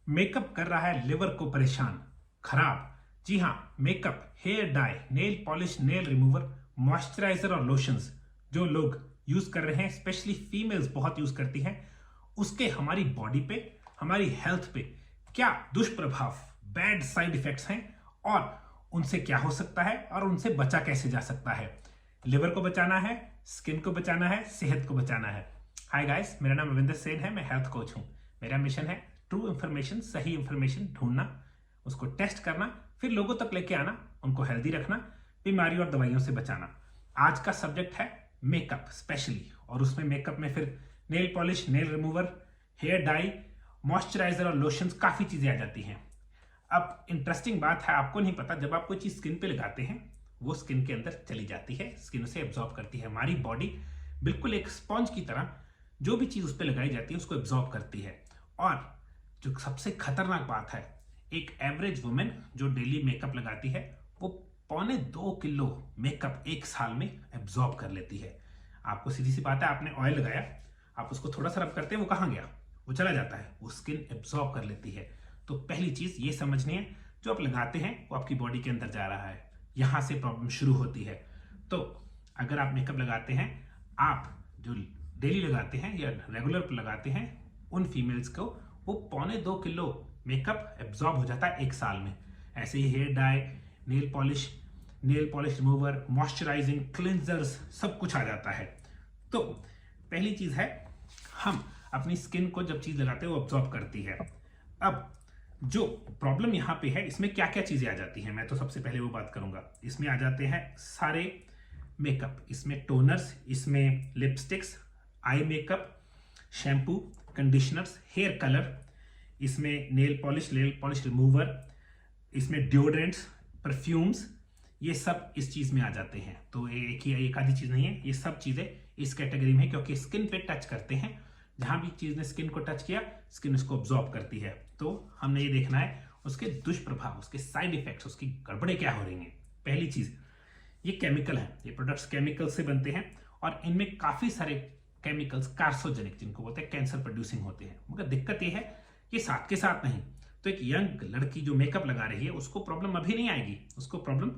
Makeup कर रहा है लिवर को परेशान, खराब। जी हाँ, makeup, hair dye, nail polish, nail remover, moisturiser और लोशंस जो लोग यूज कर रहे हैं, स्पेशली फीमेल्स बहुत यूज करती हैं, उसके हमारी बॉडी पे, हमारी हेल्थ पे क्या दुष्प्रभाव, बैड साइड इफेक्ट्स हैं और उनसे क्या हो सकता है और उनसे बचा कैसे जा सकता है। लिवर को बचाना है, स्किन को बचाना है, सेहत को बचाना है। हाय गाइस, मेरा नाम रविंदर सेन है, मैं हेल्थ कोच हूं। मेरा मिशन है ट्रू इंफॉर्मेशन, सही इंफॉर्मेशन ढूंढना, उसको टेस्ट करना, फिर लोगों तक लेके आना, उनको हेल्दी रखना, बीमारी और दवाइयों से बचाना। आज का सब्जेक्ट है मेकअप स्पेशली, और उसमें मेकअप में फिर nail polish, nail remover, hair dye, moisturiser और लोशंस, काफी चीजें आ जाती हैं। अब इंटरेस्टिंग बात है, आपको नहीं पता, जब आप कोई चीज स्किन पे लगाते हैं वो स्किन के अंदर चली जाती है, स्किन उसे एब्जॉर्ब करती है। हमारी बॉडी बिल्कुल एक स्पॉन्ज की तरह जो भी चीज उस पर लगाई जाती है उसको एब्जॉर्ब करती है। और जो सबसे खतरनाक बात है, एक एवरेज वुमेन जो डेली मेकअप लगाती है वो 1.25 किलो मेकअप एक साल में एब्जॉर्ब कर लेती है। आपको सीधी सी बात है, आपने ऑयल लगाया, आप उसको थोड़ा सा रब करते हैं, वो कहाँ गया? वो चला जाता है, वो स्किन एब्जॉर्ब कर लेती है। तो पहली चीज ये समझनी है, जो आप लगाते हैं वो आपकी बॉडी के अंदर जा रहा है, यहां से प्रॉब्लम शुरू होती है। तो अगर आप मेकअप लगाते हैं, आप जो डेली लगाते हैं या रेगुलर लगाते हैं, उन फीमेल्स को वो 1.25 किलो मेकअप एब्जॉर्ब हो जाता है एक साल में। ऐसे ही hair dye, nail polish remover, moisturising, cleansers, सब कुछ आ जाता है। तो पहली चीज है, हम अपनी स्किन को जब चीज लगाते हैं वो एब्जॉर्ब करती है। अब जो प्रॉब्लम यहाँ पे है, इसमें क्या क्या चीजें आ जाती हैं, मैं तो सबसे पहले वो बात करूंगा। इसमें आ जाते हैं सारे मेकअप, इसमें टोनर्स, इसमें lipsticks, eye makeup, shampoo, conditioners, hair colour, इसमें नेल पॉलिश रिमूवर, इसमें डिओड्रेंट्स, परफ्यूम्स, ये सब इस चीज में आ जाते हैं। तो एक आधी चीज नहीं है, ये सब चीजें इस कैटेगरी में है, क्योंकि स्किन पे टच करते हैं। जहां भी चीज ने स्किन को टच किया, स्किन उसको ऑब्जॉर्ब करती है। तो हमने ये देखना है उसके दुष्प्रभाव, उसके साइड इफेक्ट्स, उसकी गड़बड़े क्या हो रही हैं। पहली चीज, ये केमिकल है, ये प्रोडक्ट्स केमिकल से बनते हैं और इनमें काफी सारे केमिकल्स कार्सोजेनिक, जिनको बोलते हैं कैंसर प्रोड्यूसिंग, होते हैं। मगर दिक्कत ये है, ये साथ के साथ नहीं। तो एक यंग लड़की जो मेकअप लगा रही है, उसको प्रॉब्लम अभी नहीं आएगी, उसको प्रॉब्लम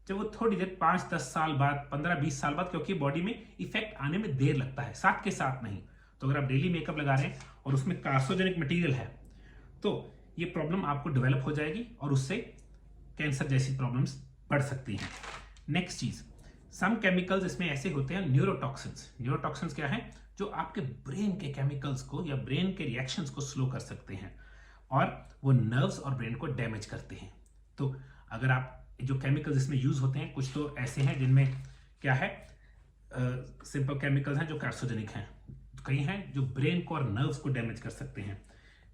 जब वो थोड़ी देर 5-10 साल बाद, 15-20 साल बाद, क्योंकि बॉडी में इफेक्ट आने में देर लगता है, साथ के साथ नहीं। तो अगर आप डेली मेकअप लगा रहे हैं और उसमें कार्सोजेनिक मटेरियल है, तो ये प्रॉब्लम आपको डेवलप हो जाएगी और उससे कैंसर जैसी प्रॉब्लम्स बढ़ सकती हैं। नेक्स्ट चीज, सम केमिकल्स इसमें ऐसे होते हैं न्यूरोटॉक्सिन्स। न्यूरोटॉक्सिन्स क्या है? जो आपके ब्रेन के केमिकल्स को या ब्रेन के रिएक्शंस को स्लो कर सकते हैं और वो नर्व्स और ब्रेन को डैमेज करते हैं। तो अगर आप जो केमिकल्स इसमें यूज होते हैं, कुछ तो ऐसे हैं जिनमें क्या है, सिंपल केमिकल्स हैं जो कार्सोजेनिक हैं, कई हैं जो ब्रेन को और नर्व्स को डैमेज कर सकते हैं,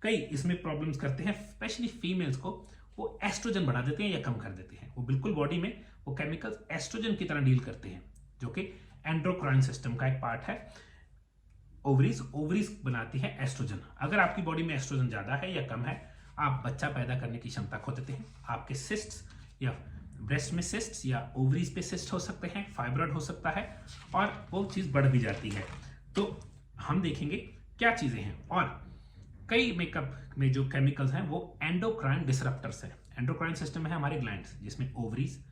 कई इसमें प्रॉब्लम्स करते हैं, स्पेशली फीमेल्स को वो एस्ट्रोजन बढ़ा देते हैं या कम कर देते हैं। वो बिल्कुल बॉडी में वो केमिकल्स एस्ट्रोजन की तरह डील करते हैं, जो कि एंडोक्राइन सिस्टम का एक पार्ट है। ओवरीज बनाती है एस्ट्रोजन। अगर आपकी बॉडी में एस्ट्रोजन ज्यादा है या कम है, आप बच्चा पैदा करने की क्षमता खो देते हैं। आपके सिस्ट्स या ब्रेस्ट में सिस्ट्स या ओवरीज पे सिस्ट हो सकते हैं, फाइब्रॉइड हो सकता है, और वो चीज बढ़ भी जाती है। तो हम देखेंगे क्या चीजें हैं। और कई मेकअप में जो केमिकल्स हैं वो एंडोक्राइन डिसरप्टर्स हैं। एंडोक्राइन सिस्टम में है हमारे ग्लैंड्स, जिसमें ओवरीज,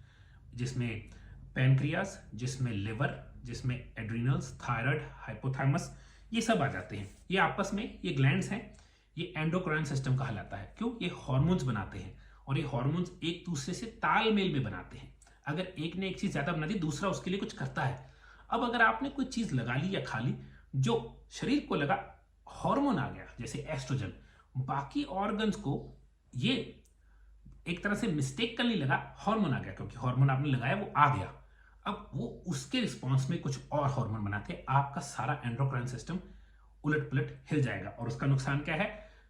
जिसमें पैनक्रियाज, जिसमें लिवर, जिसमें एड्रिनल्स, थायराइड, हाइपोथैलेमस, ये सब आ जाते हैं। ये आपस में, ये ग्लैंड्स हैं, ये एंडोक्राइन सिस्टम कहलाता है। क्यों? ये हार्मोन्स बनाते हैं और ये हार्मोन्स एक दूसरे से तालमेल में बनाते हैं। अगर एक ने एक चीज ज्यादा बना दी, दूसरा उसके लिए कुछ करता है। अब अगर आपने कोई चीज लगा ली या खा ली, जो शरीर को लगा हार्मोन आ गया जैसे एस्ट्रोजन, बाकी ऑर्गन्स को ये एक तरह से मिस्टेक कर नहीं लगा, हार्मोन आ गया, क्योंकि हार्मोन आपने लगाया वो आ गया। अब वो उसके रिस्पॉन्स में कुछ और हार्मोन बनाते हैं, आपका सारा एंडोक्राइन सिस्टम उलट पुलट हिल जाएगा। और उसका नुकसान क्या है?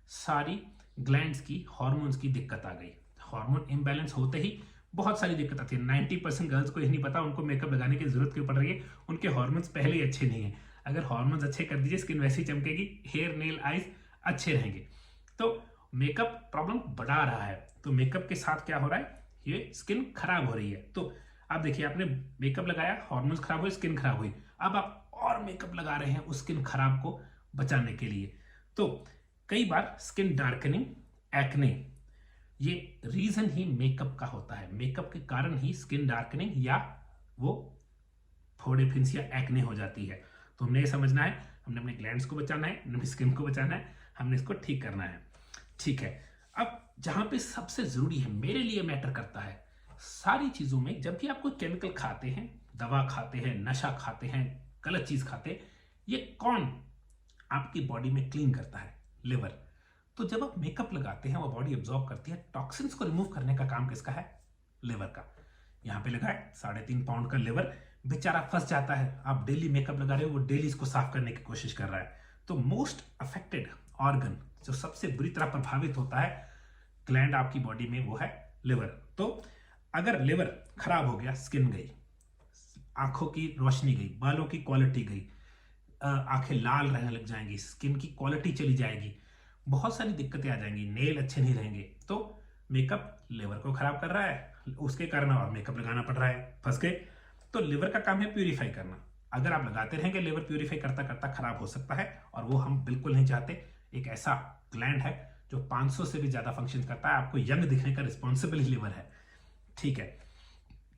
सारी ग्लैंड्स की हार्मोन्स की दिक्कत आ गई। हार्मोन इम्बैलेंस होते ही बहुत सारी दिक्कत आती है। 90% गर्ल्स को यही नहीं पता उनको मेकअप लगाने की जरूरत क्यों पड़ रही है, उनके हार्मोन्स पहले ही अच्छे नहीं है। अगर हार्मोन्स अच्छे कर दीजिए, स्किन वैसी चमकेगी, हेयर, नेल, आईज अच्छे रहेंगे। तो मेकअप प्रॉब्लम बढ़ा रहा है। तो मेकअप के साथ क्या हो रहा है? ये स्किन खराब हो रही है। तो आप देखिए, आपने मेकअप लगाया, हार्मोन्स खराब हुए, स्किन खराब हुई, अब आप और मेकअप लगा रहे हैं उस स्किन खराब को बचाने के लिए। तो कई बार स्किन डार्कनिंग एक्ने, ये रीजन ही मेकअप का होता है। मेकअप के कारण ही स्किन डार्कनिंग या वो फोड़े फिंस या एक्ने हो जाती है। तो हमने ये समझना है, हमने अपने ग्लैंड्स को बचाना है, हमने अपनी स्किन को बचाना है, हमने इसको ठीक करना है। ठीक है, अब जहां पे सबसे जरूरी है, मेरे लिए मैटर करता है, सारी चीजों में जब भी आप कोई केमिकल खाते हैं, दवा खाते हैं, नशा खाते हैं, गलत चीज खाते हैं, ये कौन आपकी बॉडी में क्लीन करता है? लिवर। तो जब आप मेकअप लगाते हैं, वो बॉडी एब्जॉर्ब करती है, टॉक्सिन्स को रिमूव करने का काम किसका है? लिवर का। यहां पे लगा है 3.5 पाउंड का लिवर, बेचारा फंस जाता है। आप डेली मेकअप लगा रहे हो, वो डेली इसको साफ करने की कोशिश कर रहा है। तो मोस्ट अफेक्टेड ऑर्गन, जो सबसे बुरी तरह प्रभावित होता है ग्लैंड आपकी बॉडी में, वो है लिवर। तो अगर लिवर खराब हो गया, स्किन गई, आंखों की रोशनी गई, बालों की क्वालिटी गई, आंखें लाल रहने लग जाएंगी, स्किन की क्वालिटी चली जाएगी, बहुत सारी दिक्कतें आ जाएंगी, नेल अच्छे नहीं रहेंगे। तो मेकअप लिवर को खराब कर रहा है, उसके कारण और मेकअप लगाना पड़ रहा है, फंस गए। तो लिवर का काम है प्यूरिफाई करना। अगर आप लगाते रहेंगे, लिवर प्यूरिफाई करता करता खराब हो सकता है, और वो हम बिल्कुल नहीं चाहते। एक ऐसा ग्लैंड है जो 500 से भी ज्यादा फंक्शन करता है, आपको यंग दिखने का रिस्पॉन्सिबल ही लिवर है। ठीक है,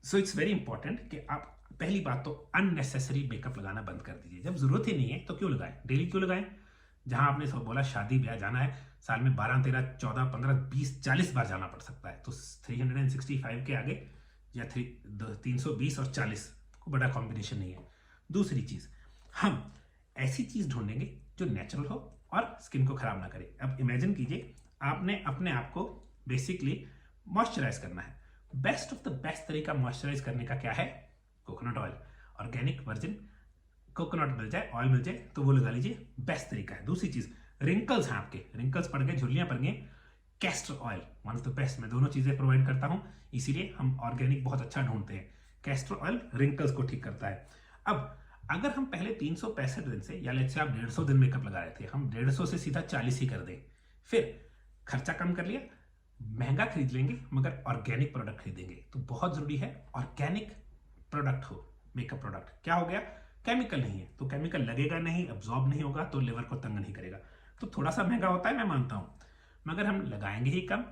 सो इट्स वेरी इंपॉर्टेंट कि आप पहली बात तो अननेसेसरी मेकअप लगाना बंद कर दीजिए। जब जरूरत ही नहीं है तो क्यों लगाएं, डेली क्यों लगाएं? जहां आपने सब बोला शादी ब्याह जाना है, साल में 12, 13, 14, 15, 20, 40 बार जाना पड़ सकता है, तो 365 के आगे या 320 और 40 को बड़ा कॉम्बिनेशन नहीं है। दूसरी चीज, हम ऐसी चीज ढूंढेंगे जो नेचुरल हो और स्किन को खराब ना करे। अब इमेजिन कीजिए, आपने अपने आप को बेसिकली मॉइस्चराइज करना है। बेस्ट ऑफ द बेस्ट तरीका मॉइस्चराइज करने का क्या है? Coconut oil. Organic virgin coconut मिल जाए, ऑयल मिल जाए तो वो लगा लीजिए, बेस्ट तरीका है। दूसरी चीज, रिंकल्स हैं आपके, रिंकल्स पड़ गए, झुर्रियां पड़ गई, castor oil one of the best. मैं दोनों चीजें प्रोवाइड करता हूं, इसीलिए हम ऑर्गेनिक बहुत अच्छा ढूंढते हैं। कैस्टर ऑयल रिंकल्स को ठीक करता है। अब अगर हम पहले 365 दिन से, या लेट्स से आप 150 दिन मेकअप लगा रहे थे, हम 150 से सीधा 40 ही कर दें, फिर खर्चा कम कर लिया, महंगा खरीद लेंगे मगर ऑर्गेनिक प्रोडक्ट खरीदेंगे। तो बहुत जरूरी है ऑर्गेनिक प्रोडक्ट हो। मेकअप प्रोडक्ट क्या हो गया? केमिकल नहीं है, तो केमिकल लगेगा नहीं, अब्जॉर्ब नहीं होगा, तो लिवर को तंग नहीं करेगा। तो थोड़ा सा महंगा होता है, मैं मानता हूं, मगर हम लगाएंगे ही कम,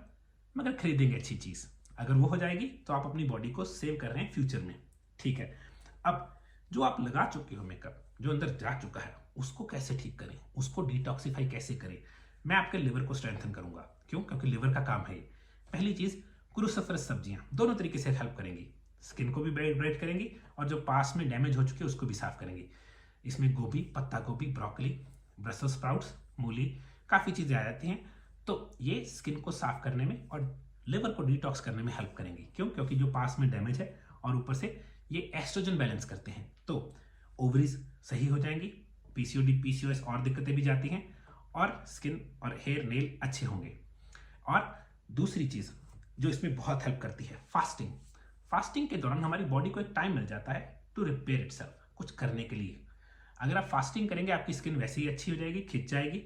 मगर खरीदेंगे अच्छी चीज। अगर वो हो जाएगी तो आप अपनी बॉडी को सेव कर रहे हैं फ्यूचर में। ठीक है, अब जो आप लगा चुके हो मेकअप, जो अंदर जा चुका है, उसको कैसे ठीक करें, उसको डिटॉक्सिफाई कैसे करें? मैं आपके लिवर को स्ट्रेंथन करूंगा। क्यों? क्योंकि लिवर का काम है ये। पहली चीज, क्रूसिफरस सब्जियां दोनों तरीके से हेल्प करेंगी, स्किन को भी ब्राइट करेंगी और जो पास में डैमेज हो चुके उसको भी साफ करेंगी। इसमें गोभी, पत्ता गोभी, ब्रोकली, ब्रसेल्स स्प्राउट्स, मूली, काफी चीजें आ जाती हैं। तो ये स्किन को साफ करने में और लिवर को डिटॉक्स करने में हेल्प करेंगी। क्यों? क्योंकि जो पास में डैमेज है, और ऊपर से ये एस्ट्रोजन बैलेंस करते हैं, तो ओवरीज सही हो जाएंगी, पीसीओडी, पीसीओएस और दिक्कतें भी जाती हैं, और स्किन और हेयर नेल अच्छे होंगे। और दूसरी चीज जो इसमें बहुत हेल्प करती है, फास्टिंग। फास्टिंग के दौरान हमारी बॉडी को एक टाइम मिल जाता है टू रिपेयर इटसेल्फ, कुछ करने के लिए। अगर आप फास्टिंग करेंगे, आपकी स्किन वैसे ही अच्छी हो जाएगी, खिंच जाएगी,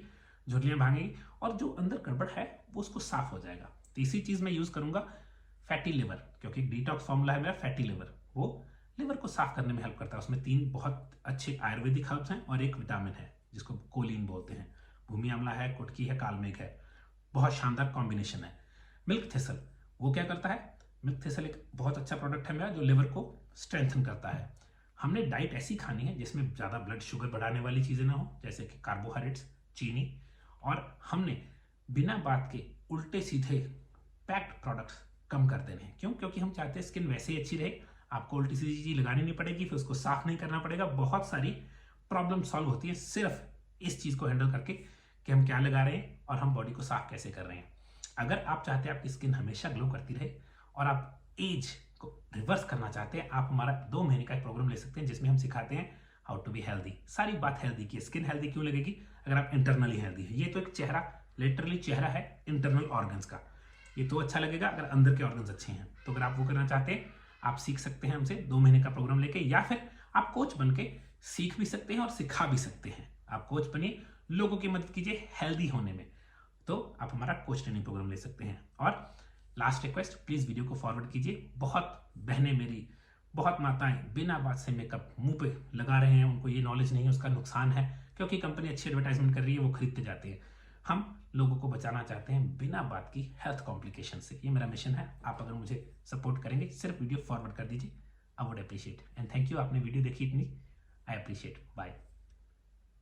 झुर्रियां भागेंगी, और जो अंदर गड़बड़ है वो उसको साफ हो जाएगा। तीसरी चीज मैं यूज करूंगा फैटी लिवर, क्योंकि डिटॉक्स फॉर्मूला है मेरा फैटी लिवर, वो लिवर को साफ करने में हेल्प करता है। उसमें 3 बहुत अच्छे आयुर्वेदिक हर्ब्स हैं और एक विटामिन है जिसको कोलिन बोलते हैं। भूमि आंवला है, कुटकी है, कालमेघ है, बहुत शानदार कॉम्बिनेशन है। मिल्क थेसल, वो क्या करता है? मिल्क थेसल एक बहुत अच्छा प्रोडक्ट है मेरा, जो लिवर को स्ट्रेंथन करता है। हमने डाइट ऐसी खानी है जिसमें ज्यादा ब्लड शुगर बढ़ाने वाली चीजें ना हो, जैसे कि कार्बोहाइड्रेट्स, चीनी, और हमने बिना बात के उल्टे सीधे पैक्ड प्रोडक्ट्स कम कर देने हैं। क्यों? क्योंकि हम चाहते हैं स्किन वैसे ही अच्छी रहे, आपको उल्टी सीधी चीज लगानी नहीं पड़ेगी, फिर उसको साफ नहीं करना पड़ेगा। बहुत सारी प्रॉब्लम सॉल्व होती है सिर्फ इस चीज को हैंडल करके कि हम क्या लगा रहे हैं और हम बॉडी को साफ कैसे कर रहे हैं। अगर आप चाहते हैं आपकी स्किन हमेशा ग्लो करती रहे और आप एज को रिवर्स करना चाहते हैं, आप हमारा 2 महीने का एक प्रोग्राम ले सकते हैं जिसमें हम सिखाते हैं हाउ टू बी हेल्दी। सारी बात हेल्दी की। स्किन हेल्दी क्यों लगेगी? अगर आप इंटरनली हेल्दी है। ये तो एक चेहरा, लिटरली चेहरा है इंटरनल ऑर्गन्स का। ये तो अच्छा लगेगा अगर अंदर के ऑर्गन्स अच्छे हैं। तो अगर आप वो करना चाहते हैं, आप सीख सकते हैं हमसे 2 महीने का प्रोग्राम लेके, या फिर आप कोच बन के सीख भी सकते हैं और सिखा भी सकते हैं। आप कोच बनिए, लोगों की मदद कीजिए हेल्दी होने में, तो आप हमारा कोच ट्रेनिंग प्रोग्राम ले सकते हैं। और लास्ट रिक्वेस्ट, प्लीज वीडियो को फॉरवर्ड कीजिए। बहुत बहनें मेरी, बहुत माताएं बिना बात से मेकअप मुंह पे लगा रहे हैं, उनको ये नॉलेज नहीं है, उसका नुकसान है, क्योंकि कंपनी अच्छी एडवर्टाइजमेंट कर रही है, वो खरीदते जाते हैं। हम लोगों को बचाना चाहते हैं बिना बात की हेल्थ कॉम्प्लिकेशन से। ये मेरा मिशन है। आप अगर मुझे सपोर्ट करेंगे, सिर्फ वीडियो फॉरवर्ड कर दीजिए, I would appreciate. And thank you, आपने वीडियो देखी इतनी, आई अप्रिशिएट। बाय।